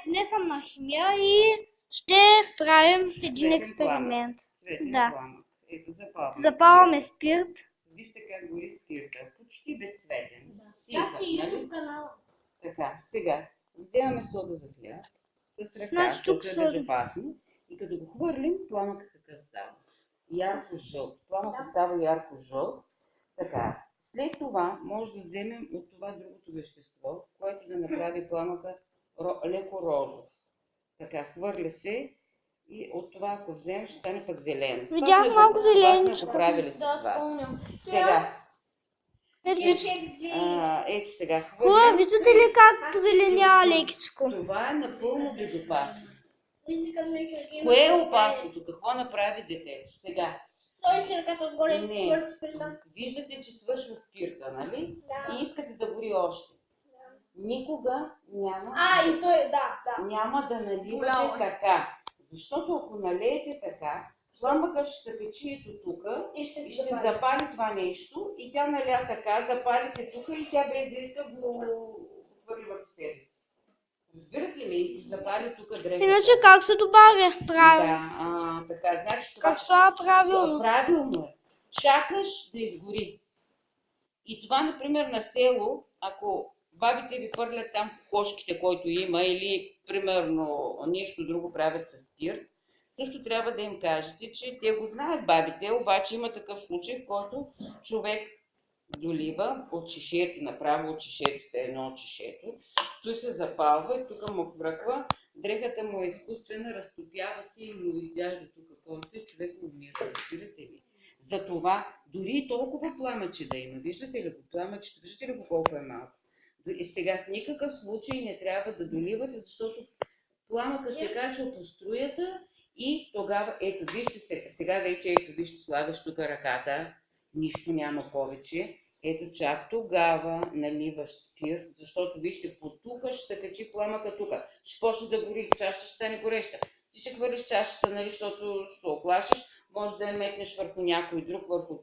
Днес съм на химия и ще правим един експеримент. Да. Ето, запалваме спирт. Вижте как гори спирта. Почти безцветен. Както и YouTube канала. Така, сега вземаме сода за хляб с ръка, защото е безопасно. И като го хвърлим, пламъка какъв става? Ярко жълт. Пламъка става ярко жълт. Така. След това може да вземем от това другото вещество, което да направи пламъка леко розов. Така, хвърля се и от това, ако вземем, ще стане пък зелено. Видях малко зеленичко. Това сме го правили с вас. Сега. Ето сега. Хора, виждате ли как позеленява лекичко? Това е напълно безопасно. Кое е опасното? Какво направи детето? Сега. Виждате, че свършва спирта, нали? Да. И искате да гори още. Никога няма няма да наливате така. Защото ако налеете така, пламъка ще се качи ето тук и ще запали това нещо и тя наля така, запали се тук и тя без да иска го хвърли върху себе си. Разбирате ли? И се запали тук дрехата. Иначе как се добавя? Правилно. Да, така, значи това... Как става правилно? Правилно е. Чакаш да изгори. И това, например, на село, ако бабите ви пърлят там кошките, който има, или, примерно, нещо друго правят с спирт, също трябва да им кажете, че те го знаят бабите, обаче има такъв случай, в който човек долива от чешето, направо от чешето, все едно от чешето, той се запалва и тук му бръква, дрехата му е изкуствена, разтопява се и му изяжда тук колите и човек му умира, разбирате ли? Затова дори и толкова пламъче да има, виждате ли го пламъчето, виждате ли го колко е малко? И сега в никакъв случай не трябва да доливате, защото пламъка се качва по струята и тогава, ето вижте сега вече, ето вижте, слагаш тук ръката, нищо няма повече. Ето чак тогава наливаш спирт, защото вижте, потука ще се качи пламъка тук. Ще почне да гори, чашата ще стане гореща. Ти ще хвърлиш чашата, нали, защото се оплашиш, може да я метнеш върху някой друг, върху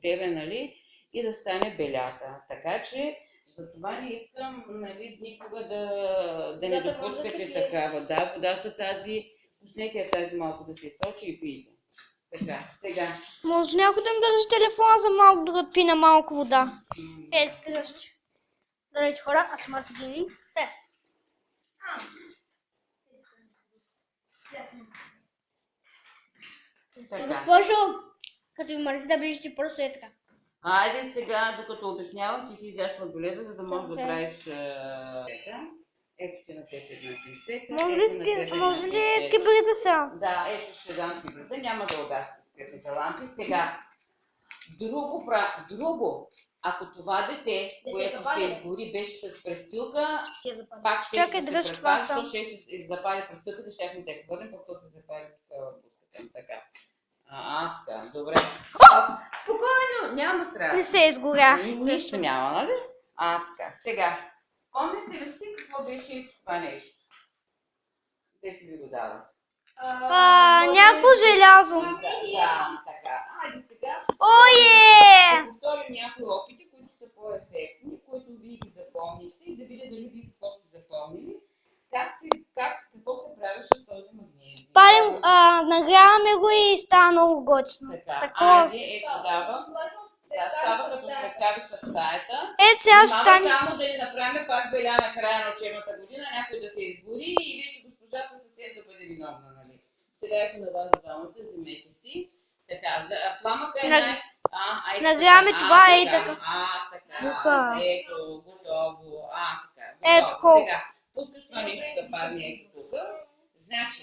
тебе, нали, и да стане белята. Така че, затова не искам, нали, никога да не допускате такава. Да, водата тази, пуснете я тази малко да се източи и пиете. Така, сега. Може някой да ми държи телефона за малко да отпина малко вода. Ето, скажи. Здравейте хора, аз съм Марко Гейминг. Госпожо, като ви мързи да ближите, просто е така. Айде сега, докато обяснявам, ти си изяш сладоледа, за да можеш да правиш така. Ето ти на теб една пинцета. Може ли кибрите сега? Да, ето ще дам кибрита. Няма да угасите спиртните лампи. Сега, друго, ако това дете, което се изгори, беше с престилка, пак ще се предпази, защото ще се запали престилката, ще я те хвърлим, пък то се запали буската. Така. Така, добре. Спокойно, няма страх. Не се изгоря. Нищо няма, нали? Така, сега. Спомняте ли си какво беше това нещо? Дето ви го дава? Някакво желязо. Да, така. Айде сега ще повторим някои опити, които са по-ефектни, които вие ги запомните и да видя дали вие какво сте запомнили. Какво се прави с този магнезий? Палим, нагряваме го и става много готино. Така, айде, ето давам. Става като светкавица в стаята. Ето сега ще стане. Само да ни направим пак беля на края на учебната година, някой да се изгори и вече госпожата съсед да бъде виновна, нали? Сега ето на вас двамата, вземете си. Така, пламъка е нагряваме това и така. Така, ето, готово. Така, ето колко. Сега, пускаш това нещо да падне ето тук. Значи,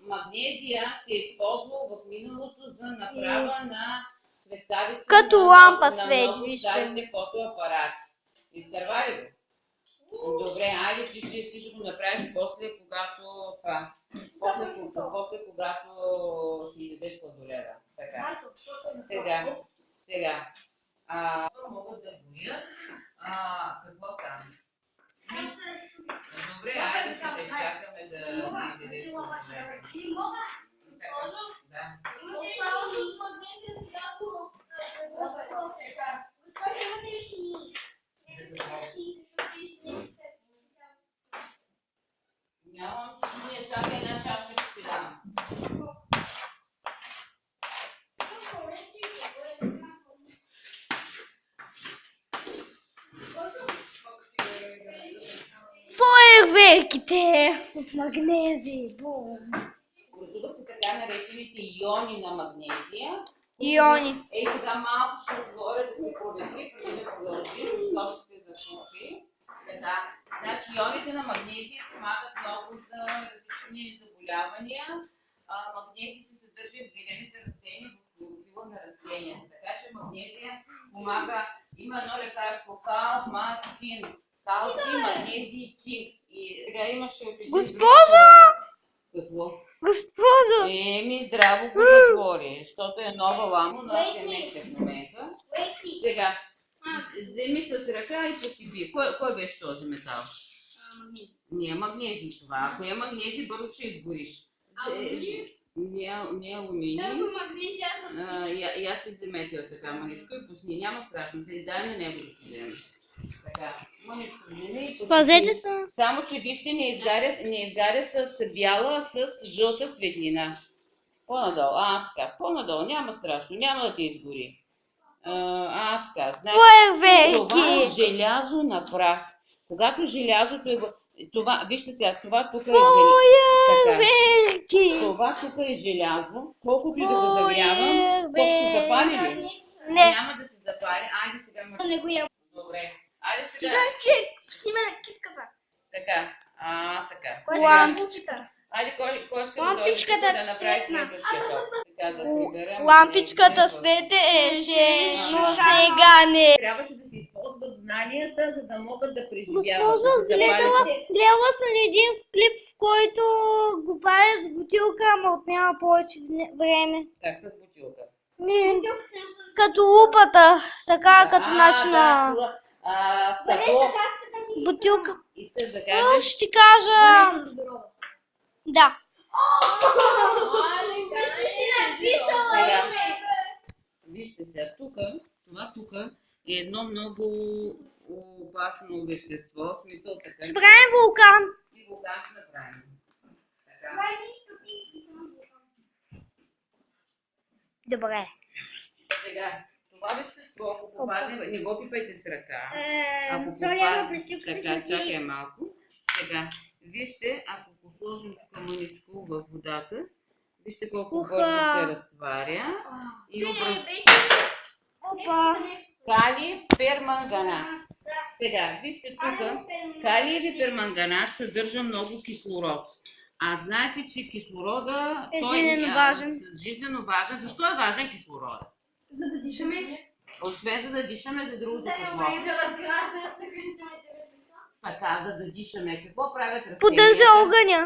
магнезия се е използвал в миналото за направа на светкавица. Като лампа свети, вижте. Старите фотоапарати. Изтърва ли го? Добре, айде ти ще го направиш после, когато това. После, когато си дадеш сладоледа. Така. Сега. Могат да горят. Какво стане? Добре, айде ще изчакаме да си изядеш сладоледа. Да. фойерверките от магнези. Бум. Образуват се така наречените иони на магнезия. Иони. Ей, сега малко ще отворя да се проветри, преди да продължим, защото се засуши. Така, значи ионите на магнезия помагат много за различни заболявания. Магнезия се съдържа в зелените растения, в хлорофила на растенията. Така че магнезия помага, има едно лекарство, калмацин, калци, магнезий и цинк. И сега имаше от един Госпожо! Какво? Госпожо! Здраво го затвори, защото е нова лама, но аз я меща в момента. Сега, вземи с ръка и посипи. Кой беше този метал? Не е магнезий това. Ако е магнезий, бързо ще изгориш. Не е алуминий. И аз си вземете от така маничко и пусни. Няма страшно. Дай на него да си вземе. Така, маничко вземи и посипи. Пазете се. Само, че вижте, не изгаря с бяла, а с жълта светлина. По-надолу, така, по-надолу, няма страшно, няма да ти изгори. Така, значи, това е желязо на прах. Когато желязото е... Това, вижте сега, това тук е фойерверки. Това тук е желязо, колкото и да го загрявам, то ще запали ли? Не. Няма да се запали, айде сега Не го ям. Добре, айде сега. Снима на китката. Така, така. Лампичката. Айде, кой иска да дойде тук да направи следващия ход? Така да приберем. Лампичката светеше, но сега не. Трябваше да се използват знанията, за да могат да преживяват. Госпожо, гледала съм един клип, в който го правят с бутилка, ама отнема повече време. Как с бутилка? Като лупата, така като начин на стъкло. бутилка. Искаш да кажеш? Ще ти кажа... Да. Сега, вижте сега, това тук е едно много опасно вещество, в смисъл така. Ще правим вулкан. И вулкан ще направим. Така. Добре. Сега, това вещество, ако попадне, не го пипайте с ръка. Ако Соня, попадне, така, чакай малко. Сега, вижте, ако го сложим тук мъничко във водата, вижте колко бързо се разтваря и Опа. калиев перманганат. Сега, вижте тук, калиев перманганат съдържа много кислород. А знаете, че кислорода е жизненно важен. Жизненно важен. Защо е важен кислорода? За да дишаме. Освен за да дишаме, за друго за какво? За разграждането на хранителните вещества. Така, за да дишаме. Какво правят растенията? Поддържа огъня.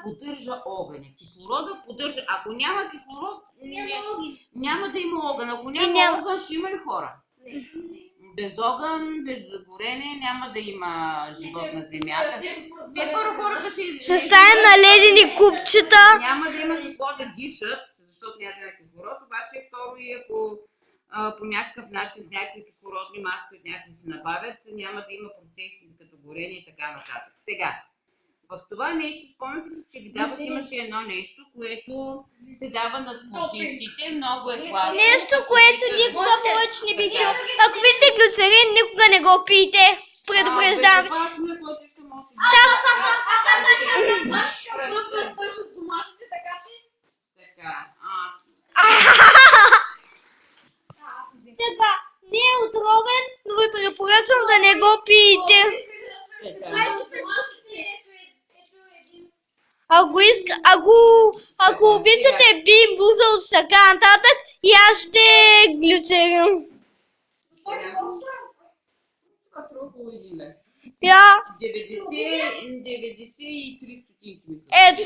Поддържа огъня. Кислорода поддържа. Ако няма кислород, няма да има огън. Ако няма огън, ще има ли хора? Без огън, без загорене няма да има живот на земята. Все първо хората ще ставим на ледени купчета. Няма да има какво да дишат, защото няма да има кислород, обаче второ и ако по някакъв начин с някакви кислородни маски от някакви се набавят, няма да има процеси като горение и така нататък. Сега, в това нещо, спомняте си, че ви давах, имаше едно нещо, което се дава на спортистите, много е сладко. Нещо, което никога повече не би пил. Ако видите глицерин, никога не го пийте. Предупреждавам. Безопасно е, който иска може да си така. Така, не е отровен, но ви препоръчвам да не го пиете. Ако обичате бимбуза от така нататък, и аз ще глицерин. Това струва около 1 лев. 93 стотинки, мисля. Ето,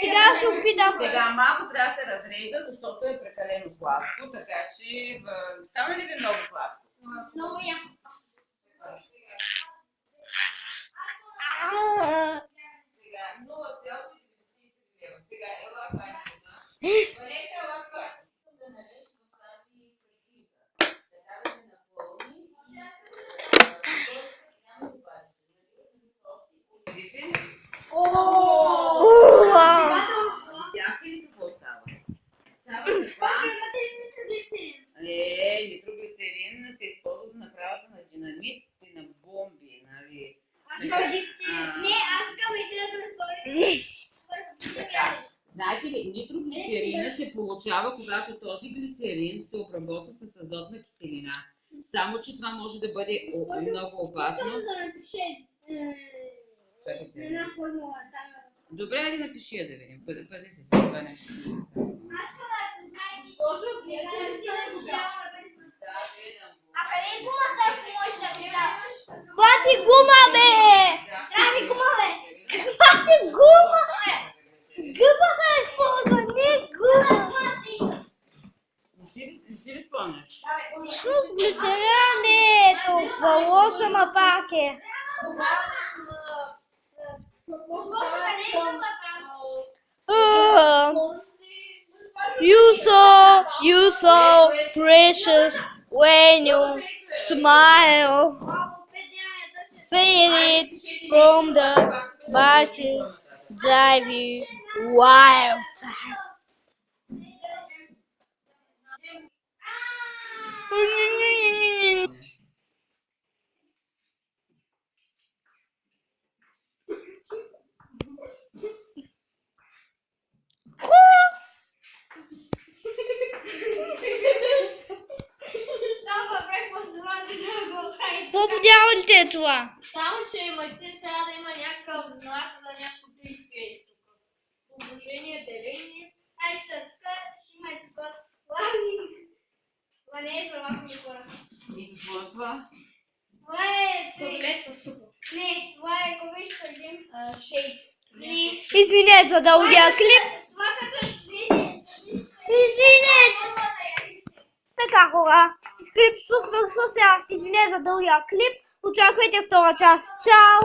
сега ще опитам. Сега малко трябва да се разрежда, защото е прекалено сладко, така че става ли ви много сладко? Много яко. Сега 0,93 лева. Сега ела кайната. Ванеска, ела кайната. Да налезеш в тази причинка. Така да се напълни и няма да париш. Видяхте ли какво става? Става това. Нитроглицерин се използва за направата на динамит и на бомби, нали? Не, аз искам идеята да спорим. Знаете ли, нитроглицерина се получава, когато този глицерин се обработи с азотна киселина. Само, че това може да бъде много опасно. Искам да напише Чакай сега. една формула там. Добре, айде напиши я да видим. Пази се сега, това нещо. Аз искам да признаем, че Боже, гледай, си да можа да бъде представен. А къде е гумата, ако можеш да видяваш? Хвати гума, бе! Трябва ми гума, бе! Хвати гума! Гума се използва, не гума! Не си ли спомняш? Всъщност глицерина не е толкова лоша, ма пак е. You so precious when you smile. Feel it from the batches drive you wild. По-подявал ли те е това? Само, че имате, трябва да има някакъв знак за някакво действие тук. Умножение, деление. Ай, ще има и това славник. Това не е за малко ми хора. И какво е това? Това е съглед със супа. Не, това е, ако виж съдим, шейк. Не. Извинете за дългия клип. Това като свине. Извинете. Така, хора. Клип свършва сега. Извинете за дългия клип. Очаквайте втора част. Чао!